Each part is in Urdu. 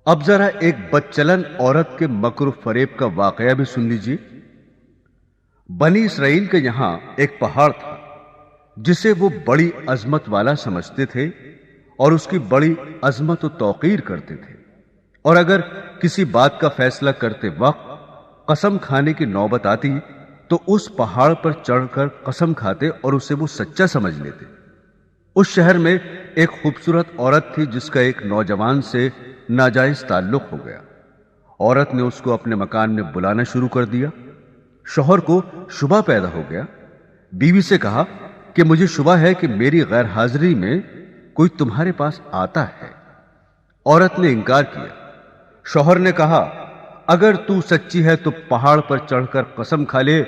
اب ذرا ایک بدچلن عورت کے مکر و فریب کا واقعہ بھی سن لیجیے۔ بنی اسرائیل کے یہاں ایک پہاڑ تھا جسے وہ بڑی عظمت والا سمجھتے تھے اور اس کی بڑی عظمت و توقیر کرتے تھے، اور اگر کسی بات کا فیصلہ کرتے وقت قسم کھانے کی نوبت آتی تو اس پہاڑ پر چڑھ کر قسم کھاتے اور اسے وہ سچا سمجھ لیتے۔ اس شہر میں ایک خوبصورت عورت تھی جس کا ایک نوجوان سے ناجائز تعلق ہو گیا۔ عورت نے اس کو اپنے مکان میں بلانا شروع کر دیا۔ شوہر کو شبہ پیدا ہو گیا۔ بیوی سے کہا کہ مجھے شبہ ہے کہ میری غیر حاضری میں کوئی تمہارے پاس آتا ہے۔ عورت نے انکار کیا۔ شوہر نے کہا اگر تو سچی ہے تو پہاڑ پر چڑھ کر قسم کھا لے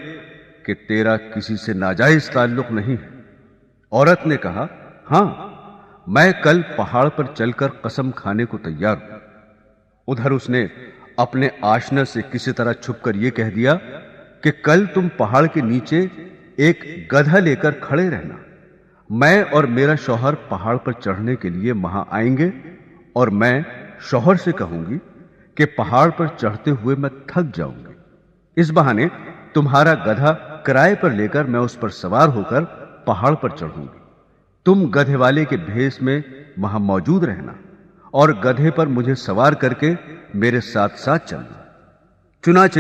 کہ تیرا کسی سے ناجائز تعلق نہیں ہے۔ عورت نے کہا ہاں، میں کل پہاڑ پر چل کر قسم کھانے کو تیار ہوں۔ ادھر اس نے اپنے آشنا سے کسی طرح چھپ کر یہ کہہ دیا کہ کل تم پہاڑ کے نیچے ایک گدھا لے کر کھڑے رہنا، میں اور میرا شوہر پہاڑ پر چڑھنے کے لیے وہاں آئیں گے، اور میں شوہر سے کہوں گی کہ پہاڑ پر چڑھتے ہوئے میں تھک جاؤں گی، اس بہانے تمہارا گدھا کرائے پر لے کر میں اس پر سوار ہو کر پہاڑ پر چڑھوں گی۔ تم گدھے والے کے بھیس میں وہاں موجود رہنا اور گدھے پر مجھے سوار کر کے میرے ساتھ ساتھ چلنا۔ چنانچہ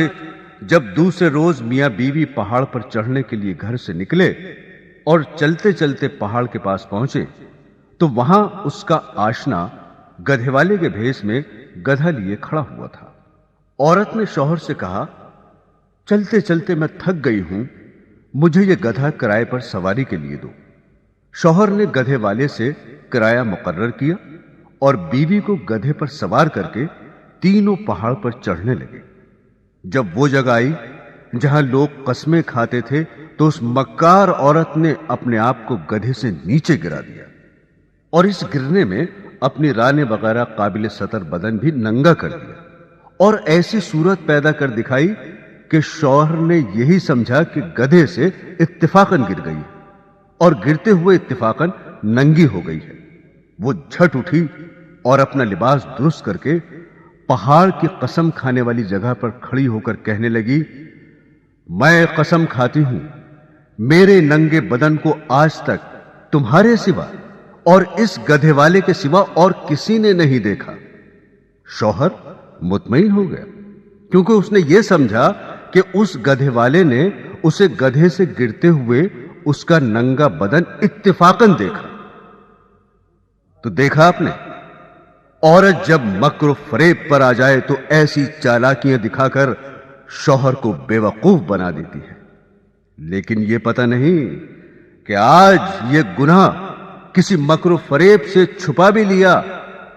جب دوسرے روز میاں بیوی پہاڑ پر چڑھنے کے لیے گھر سے نکلے اور چلتے چلتے پہاڑ کے پاس پہنچے تو وہاں اس کا آشنا گدھے والے کے بھیس میں گدھا لیے کھڑا ہوا تھا۔ عورت نے شوہر سے کہا چلتے چلتے میں تھک گئی ہوں، مجھے یہ گدھا کرائے پر سواری کے لیے دو۔ شوہر نے گدھے والے سے کرایہ مقرر کیا اور بیوی کو گدھے پر سوار کر کے تینوں پہاڑ پر چڑھنے لگے۔ جب وہ جگہ آئی جہاں لوگ قسمیں کھاتے تھے تو اس مکار عورت نے اپنے آپ کو گدھے سے نیچے گرا دیا، اور اس گرنے میں اپنی رانے وغیرہ قابل سطر بدن بھی ننگا کر دیا، اور ایسی صورت پیدا کر دکھائی کہ شوہر نے یہی سمجھا کہ گدھے سے اتفاقاً گر گئی اور گرتے ہوئے اتفاقاً ننگی ہو گئی ہے۔ وہ جھٹ اٹھی اور اپنا لباس درست کر کے پہاڑ کی قسم کھانے والی جگہ پر کھڑی ہو کر کہنے لگی میں قسم کھاتی ہوں میرے ننگے بدن کو آج تک تمہارے سوا اور اس گدھے والے کے سوا اور کسی نے نہیں دیکھا۔ شوہر مطمئن ہو گیا کیونکہ اس نے یہ سمجھا کہ اس گدھے والے نے اسے گدھے سے گرتے ہوئے اس کا ننگا بدن اتفاقاً دیکھا۔ تو دیکھا آپ نے، عورت جب مکر و فریب پر آ جائے تو ایسی چالاکیاں دکھا کر شوہر کو بے وقوف بنا دیتی ہے، لیکن یہ پتہ نہیں کہ آج یہ گناہ کسی مکر و فریب سے چھپا بھی لیا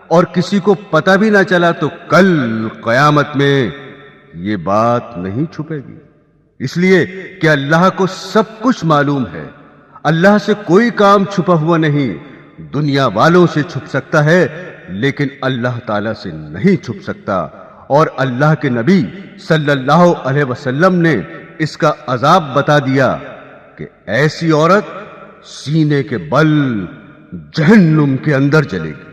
اور کسی کو پتہ بھی نہ چلا تو کل قیامت میں یہ بات نہیں چھپے گی، اس لیے کہ اللہ کو سب کچھ معلوم ہے۔ اللہ سے کوئی کام چھپا ہوا نہیں، دنیا والوں سے چھپ سکتا ہے لیکن اللہ تعالی سے نہیں چھپ سکتا، اور اللہ کے نبی صلی اللہ علیہ وسلم نے اس کا عذاب بتا دیا کہ ایسی عورت سینے کے بل جہنم کے اندر جلے گی۔